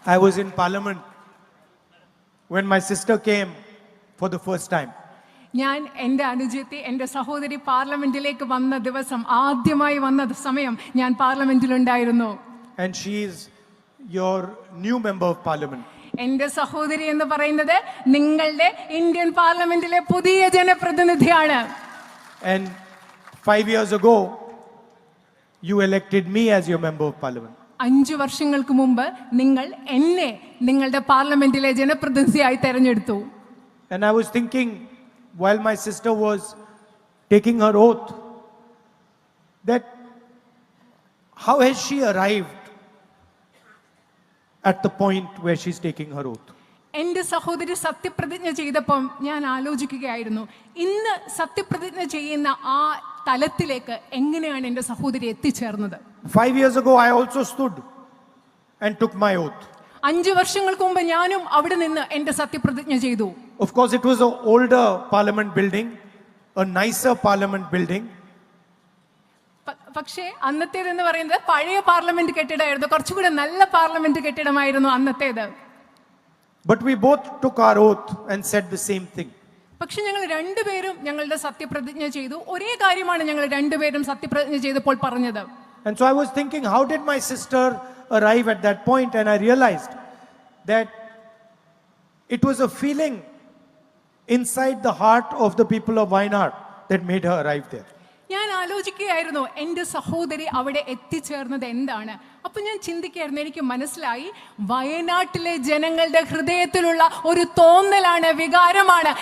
I was in Parliament when my sister came for the first time. ഞാൻ എൻ്റെ അനുജത്തി എൻ്റെ സഹോദരി പാർലമെന്റിലേക്ക് വന്ന ദിവസം ആദ്യമായി വന്ന സമയം ഞാൻ പാർലമെന്റിലുണ്ടായിരുന്നു. And she is your new member of parliament. എൻ്റെ സഹോദരി എന്ന് പറയുന്നത് നിങ്ങളുടെ ഇന്ത്യൻ പാർലമെന്റിലെ പുതിയ ജനപ്രതിനിധിയാണ്. And 5 years ago you elected me as your member of parliament. 5 വർഷങ്ങൾക്ക് മുമ്പ് നിങ്ങൾ എന്നെ നിങ്ങളുടെ പാർലമെന്റിലെ ജനപ്രതിനിധിയായി തെരഞ്ഞെടുത്തു. And I was thinking while my sister was taking her oath that how has she arrived at the point where she's taking her oath? എൻ്റെ സഹോദരി സത്യപ്രതിജ്ഞ ചെയ്തപ്പോൾ ഞാൻ ആലോചിക്കുകയായിരുന്നു, ഇന്ന് സത്യപ്രതിജ്ഞ ചെയ്യുന്ന ആ തലത്തിലേക്ക് എങ്ങനെയാണ് എൻ്റെ സഹോദരി എത്തിച്ചേർന്നത്. 5 years ago I also stood and took my oath. 5 വർഷങ്ങൾക്ക് മുമ്പ് ഞാനും അവിടെ നിന്ന് എൻ്റെ സത്യപ്രതിജ്ഞ ചെയ്തു. Of course it was an older parliament building, a nicer parliament building. പക്ഷേ അന്നത്തേതെന്ന് പറയുന്നത് പഴയ പാർലമെന്റ് കെട്ടിടമായിരുന്നു, കുറച്ചുകൂടെ നല്ല parliament കെട്ടിടമായിരുന്നു അന്നത്തേത്. But we both took our oath and said the same thing. പക്ഷെ ഞങ്ങൾ രണ്ടുപേരും ഞങ്ങളുടെ സത്യപ്രതിജ്ഞ ചെയ്തു. ഒരേ കാര്യമാണ് ഞങ്ങൾ രണ്ടുപേരും സത്യപ്രതിജ്ഞ ചെയ്തപ്പോൾ പറഞ്ഞത്. And so I was thinking, how did my sister arrive at that point? And I realized that it was a feeling inside the heart of the people of Wayanad that made her arrive there. ഞാൻ ആലോചിക്കുകയായിരുന്നു എൻ്റെ സഹോദരി അവിടെ എത്തിച്ചേർന്നത് എന്താണ്. അപ്പൊ ഞാൻ ചിന്തിക്കുകയായിരുന്നു, എനിക്ക് മനസ്സിലായി വയനാട്ടിലെ ജനങ്ങളുടെ ഹൃദയത്തിലുള്ള ഒരു തോന്നലാണ്, വികാരമാണ്